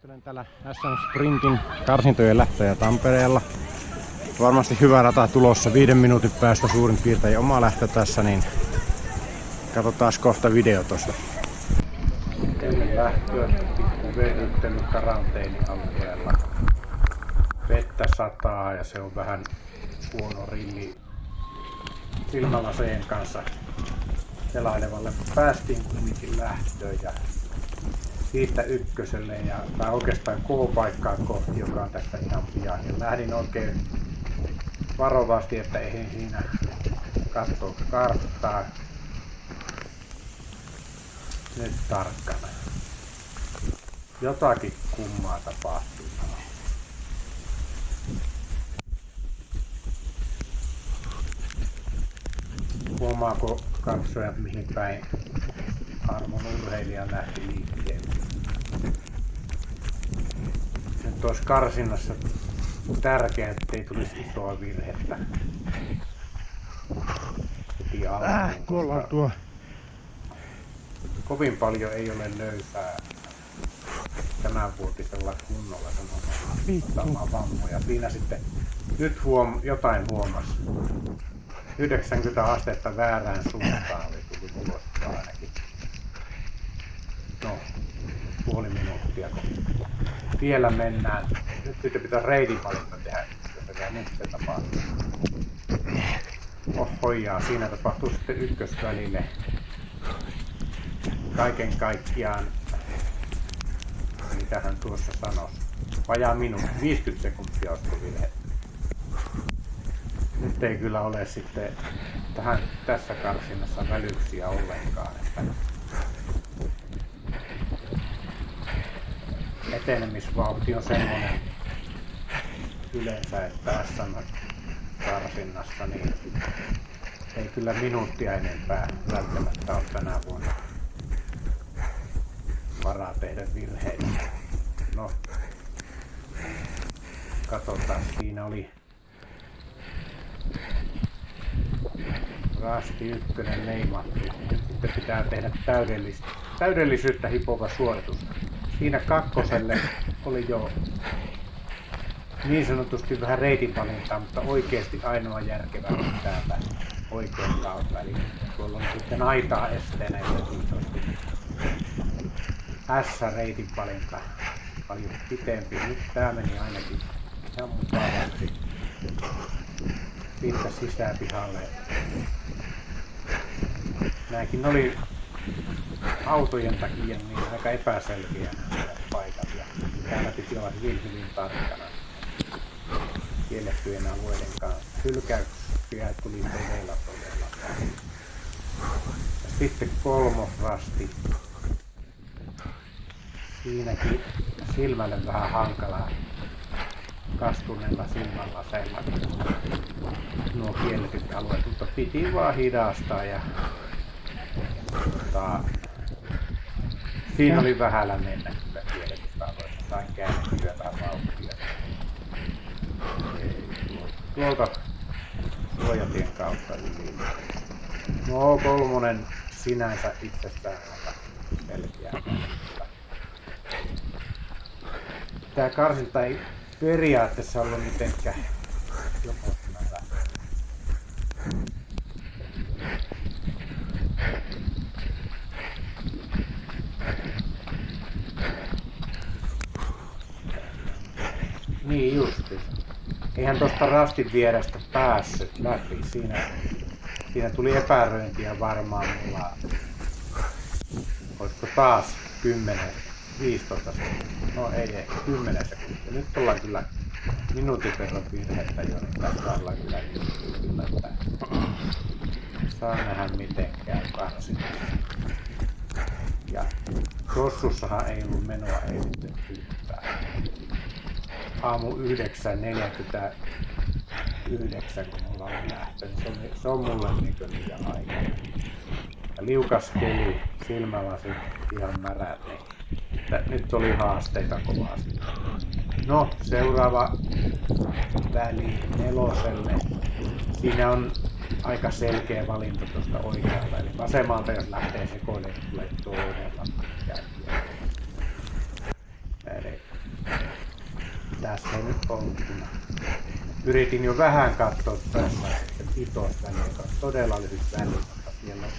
Odottelen täällä SM Sprintin karsintojen lähtöjä Tampereella. Varmasti hyvä rata tulossa 5 minuutin päästä suurin piirtein oma lähtö tässä, niin katsotaan kohta video tosta. Ennen lähtöä pikku verryttely karanteenialueella. Vettä sataa ja se on vähän huono rilli silmälaseen kanssa selailevalle. Päästiin kuitenkin lähtöön ja siitä ykköselle tai oikeastaan K-paikkaan kohti, joka on tästä ihan pian. Ja lähdin oikein varovasti, että ei siinä katsoa karttaa. Nyt tarkkana. Jotakin kummaa tapahtuu. Huomaako katsojat mihin päin armon urheilija lähti liikkeelle? Nyt olisi karsinnassa tärkeää, ettei tulisi isoa virhettä heti alkuun. Kovin paljon ei ole löysää tämänvuotisella kunnolla sanomaan vammoja. Siinä sitten nyt jotain huomasi. 90 astetta väärään suuntaan oli tullut ulos ainakin. No, puoli minuuttia. Vielä mennään. Nyt sitten pitää reidinvalinta tehdä, ja nyt se tapahtuu. Ohhoijaa, siinä tapahtuu sitten ykkösvälille. Kaiken kaikkiaan, mitä hän tuossa sanoi, vajaa minuutti, 50 sekuntia olisi virhe. Nyt ei kyllä ole sitten tässä karsinnassa välyksiä ollenkaan. Että etenemisvauhti on semmoinen yleensä, että SM-karsinnassa niin ei kyllä minuuttia enempää välttämättä ole tänä vuonna varaa tehdä virheitä. No, katsotaan, siinä oli rasti ykkönen leimattu. Nyt sitten pitää tehdä täydellisyyttä hipova suoritus. Siinä kakkoselle oli jo niin sanotusti vähän reitinvalintaa, mutta oikeasti ainoa järkevä on täältä oikean kautta. Eli tuolla on sitten aitaa esteenä, S-reitin valinta paljon pitempi. Nyt tää meni ainakin ihan mukavasti. Siitä sisäpihalle. Nämäkin oli autojen takia niin aika epäselviä paikat. Ja täällä piti olla hyvin tarkkana kiellettyjen alueiden kanssa. Hylkäyksiä tuli todella. Ja sitten kolmosrasti. Siinäkin silmälle vähän hankalaa kastuneella silmälaseella nuo kielletyt alueet, mutta piti vaan hidastaa ja siinä oli vähällä mennä kyllä kielletystä alueesta, sain käännettyä vähän vauhtia. Tuolta suojatien kautta yli. No kolmonen sinänsä itsestään aika selkeä. Tää karsinta ei periaatteessa ollut mitenkään jopottavaa. Niin justi. Eihän tosta rastin vierestä päässyt läpi. Siinä tuli epäröintiä varmaan mulla. Olisiko taas 15 sekuntia? No ei ehkä 10 sekuntia. Nyt ollaan kyllä minuutin verran virhettä jo, niin tässä ollaan kyllä että saa nähdä miten käy karsinta. Ja tossussahan ei ollut menoa ehditty yhtään. Aamu 9:49 kun mulla oli lähtö, niin se on mulle niin liian aika. Ja liukas keli, silmälasi ihan märät, niin nyt oli haasteita kovasti. No, seuraava väli 4. Siinä on aika selkeä valinta tuosta oikealta. Eli vasemmalta jos lähtee sekoilemaan, tulee toinen Mitä se nyt on? Yritin jo vähän katsoa tässä pitosta, joka on todella lyhyt väli, mutta siellä on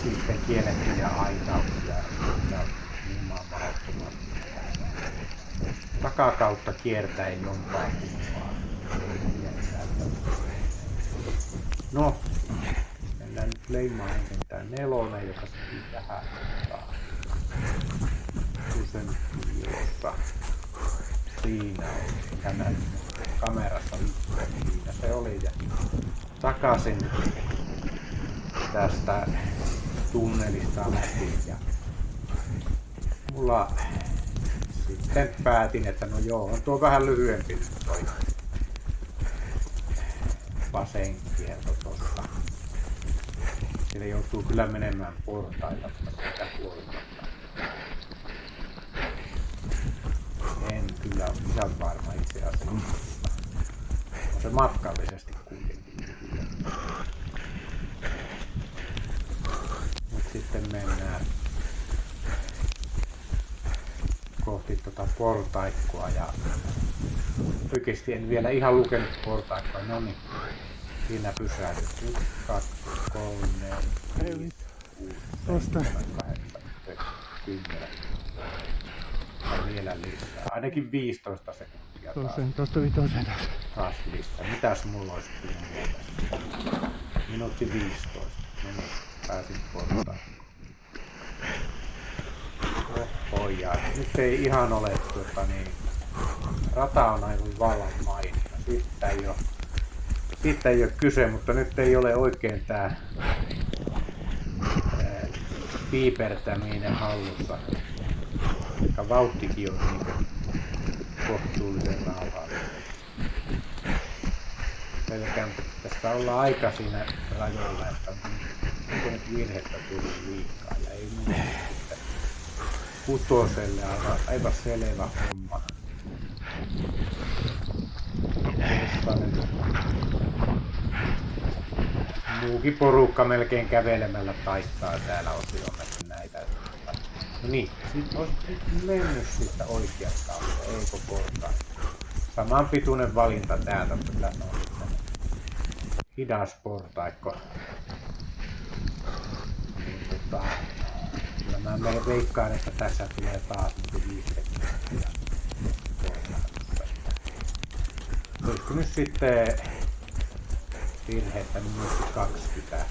sitten kiellettyjä aitauksia. Ilman mahdottomasti. Takakautta kiertäen jompaa kumpaa. No, mennään nyt leimaan ensin tää 4, joka sitten vähän prosenttiosta. Siinä on tänään kamerassa siinä se oli ja takaisin tästä tunnelista lähtiin ja mulla sitten päätin, että no joo, on tuo vähän lyhyempi nyt toi vasen kierto tossa. Siellä joutuu kyllä menemään portaita, mutta sitä huolimatta. En kyllä ole ihan varma itse asiassa. On se matkallisesti kuitenkin. Mut sitten mennään kohti tuota portaikkoa ja oikeesti en vielä ihan lukenut portaikkoa. No niin, siinä pysähdyt. 1, 2, 3, 4, 5, 6, 7, 8, 10. Ja vielä lisää. Ainakin 15 sekuntia Tuosta vitosen taas lisää. Mitäs mulla olisi tässä? Minuutti 15. No niin, pääsin portaan. Ja nyt ei ihan ole rata on aivan vallan mainita. Siitä ei ole kyse, mutta nyt ei ole oikein tää piipertäminen hallussa. Ja vauhtikin on niinku kohtuullisen rauhallinen. Pelkään, että tässä ollaan aika siinä rajoilla, että onko nyt virhettä tullut liikaa ja ei muuta sitten kutoselle aivan selvä homma. Muukin porukka melkein kävelemällä taittaa täällä onneksi näitä. No niin, sit olisi mennyt siitä oikeasta kautta, ei koko portaan. Saman pituinen valinta täältä, mutta tässä on hidas portaikko. Niin, kyllä mä veikkaan, että tässä tulee taas 5 sekuntia. Olisiko nyt sitten virheettä minuutti 20.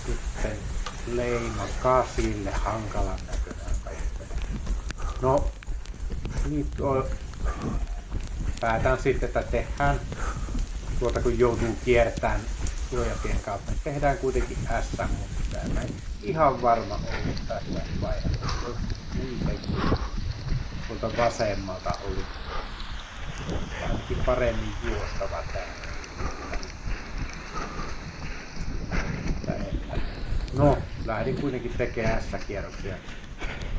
Sitten leima 8, hankalan näköinen. No, nyt on. Päätän sitten, että tehdään tuota kun joutuu kiertämään suojatien kautta. Tehdään kuitenkin S, mutta mä en ihan varma ollut tässä vaiheessa. Kuitenkin tuolta vasemmalta oli ainakin paremmin juostava tää. No, lähdin kuitenkin tekemään S-kierroksia.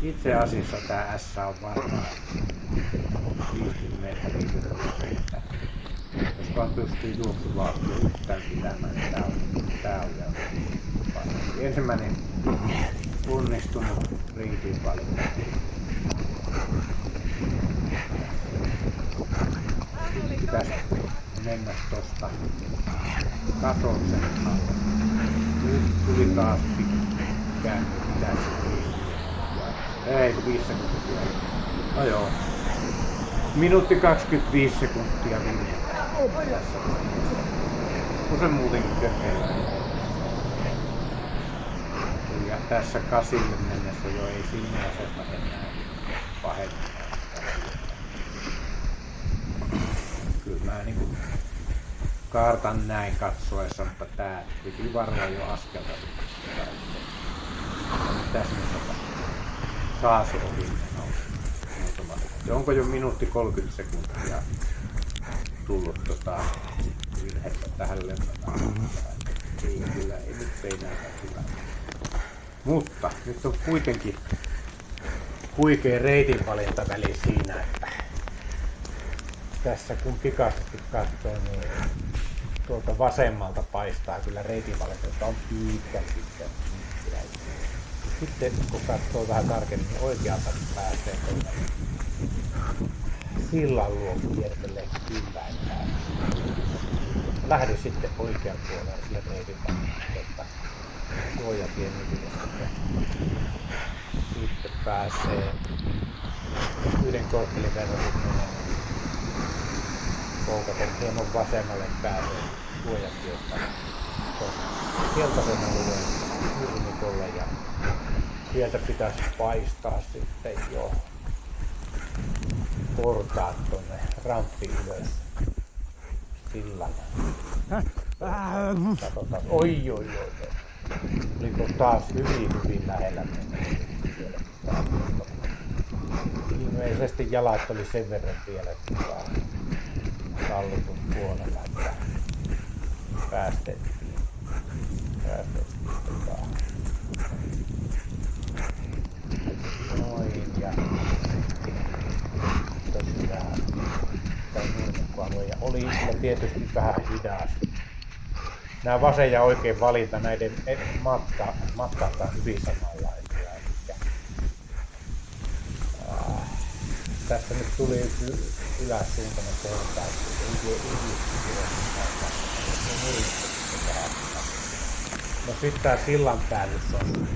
Itse asiassa tää S on varmaan 50 metriä. Jos vaan pystyy juoksuvauhtia yhtään pitämään, niin tää on vielä ensimmäinen onnistunut reitin valinta. Pitäisi mennä tosta katoksen alle. Nyt tuli taas pitkään, pitäisi ei 5 sekuntia. No joo. Minuutti 25 sekuntia virhettä. Kun se muutenkin köpeillä. Ja tässä 8 mennessä jo ei siinä asetta enää pahemmin. Kyllä mä niinku kaartan näin katsoessa, mutta tää piti varmaan jo askelta. Mitäs nyt on? Taas ohi meno. Onko jo minuutti 30 sekuntia tullut virhettä tähän lentoon? Ei kyllä, nyt ei näytä hyvää. Mutta nyt on kuitenkin huikea reitinvalintaväli siinä, että tässä kun pikaisesti katsoo, niin tuolta vasemmalta paistaa kyllä reitinvalinta, joka on pitkä. sitten kun katsoo vähän tarkemmin, niin oikealta pääsee tuonne sillan luo kiertelee kylään. Lähdin sitten oikean puolelle sille reidinvalmisteesta suojatien ylidestä. Sitten pääsee yhden korttelin verran koukaten hieman vasemmalle pääsee suojatiestä keltaisen alueen nurmikolle ja sieltä pitäisi paistaa sitten jo portaat tonne ramppi ylös sillan. Katsotaan. Oi. Oliko taas hyvin lähellä mennä. Ilmeisesti jalat oli sen verran vielä sallitun puolella, että päästettiin noin ja tosiaan tämä nurmikkoalue ja oli tietysti vähän hidas. Nämä vasen ja oikein valinta näiden matkat on hyvin samanlaisia. Tässä nyt tuli yläsuuntainen portaat. No sitten tää sillan päällys on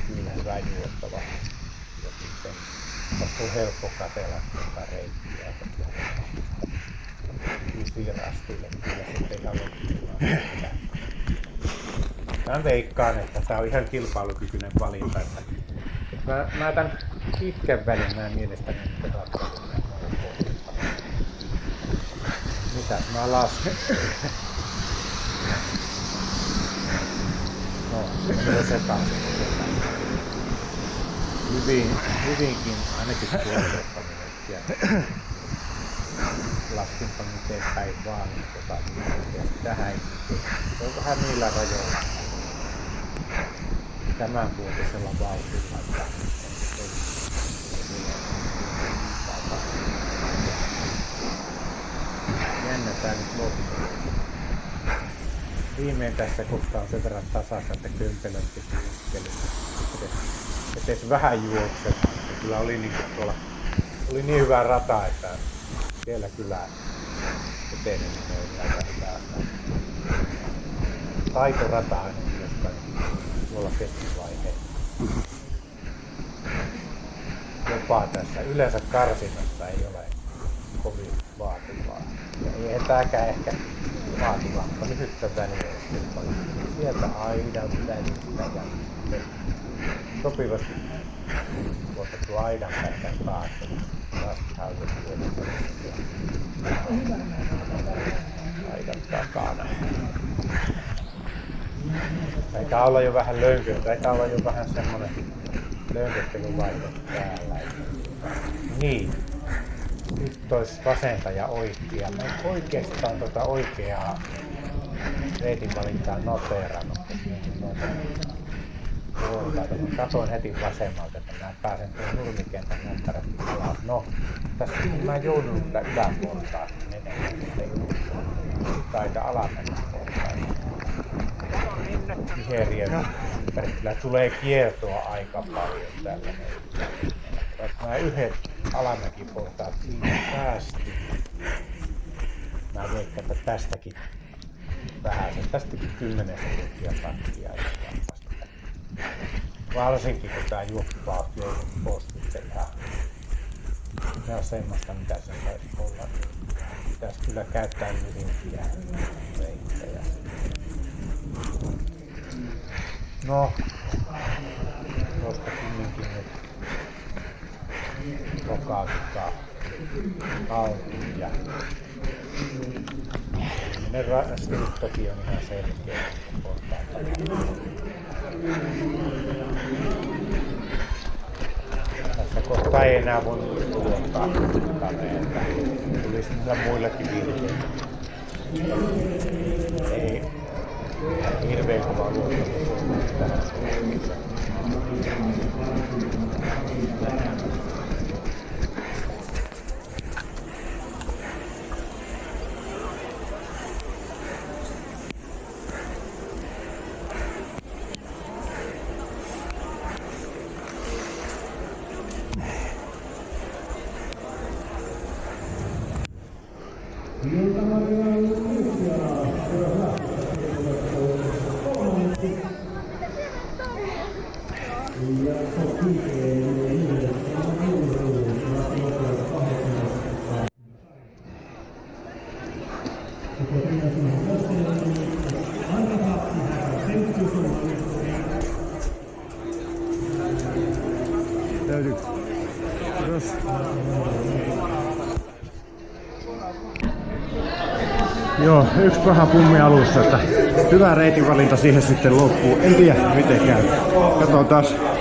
kyllä hyvä juottava. Ja sitten tässä on helppo katsella tuota reittiä. Ysirastille kyllä sitten ihan loppuun. Mä veikkaan, että tää on ihan kilpailukykyinen valinta. Mä tän pitkän välin mä mielestäni nyt ratkaisen. Mitäs mä lasken? No, se sekaisin. Hyvinkin, ainakin puolitoista minuuttia. Laskinpa miten päin vaan, tähän se on vähän niillä rajoilla. Tämän vuotisella vauhdilla. Jännä tää nyt loppuun. Viimein tässä kohtaa on sen verran tasassa, että kömpelöinti edes vähän juoksemaan. Kyllä oli niin tuolla oli niin hyvä rata, että siellä kyllä eteneminen oli aika hyvää. Taitorata aina jostain tuolla keskivaiheessa. Jopa tässä yleensä karsinassa ei ole kovin vaativaa. Ja ei tääkään ehkä vaativaa, mutta lyhyttä väliä. Sieltä aidan välistä ja sopivasti tuotettu aidan pätkän taakse. Aidan takana. Taitaa olla jo vähän lönköä, taitaa olla jo vähän semmonen lönköttelyvaihe täällä. Niin. Nyt ois vasenta ja oikea. Mä en oikeastaan tota oikeaa reitinvalintaa noteerannut. Katoin heti vasemmalta, että mä pääsen tuon nurmikentän näyttärästi alas. No, tässä mä joudun kyllä yläportaan menemään. Taita alamäkin portaan. Viherien ympärillä tulee kiertoa aika paljon tällä. Nämä yhdet alamäkiportaat siinä päästiin. Mä veikkaan, että tästäkin vähäsen. Tästäkin 10 sekuntia takkia. Varsinkin kun tää juoksupaus joudut postittelee. Se on semmoista mitä se saisi olla. Pitäis kyllä käyttää lyhimpiä reittejä. No, tuosta kumminkin nyt kokautetaan alkuun ja ne rastilit toki on ihan selkeä. Tässä kohtaa ei enää voinut luottaa kameelta. Tulisi niillä muillekin virheitä. Ei hirveen kova luottamus tähän suunnitelmaan. Täytyy. Kiitos. Joo, yksi paha pummi alussa, että hyvä reitinvalinta siihen sitten loppuu. En tiedä miten käy. Katsotaan taas.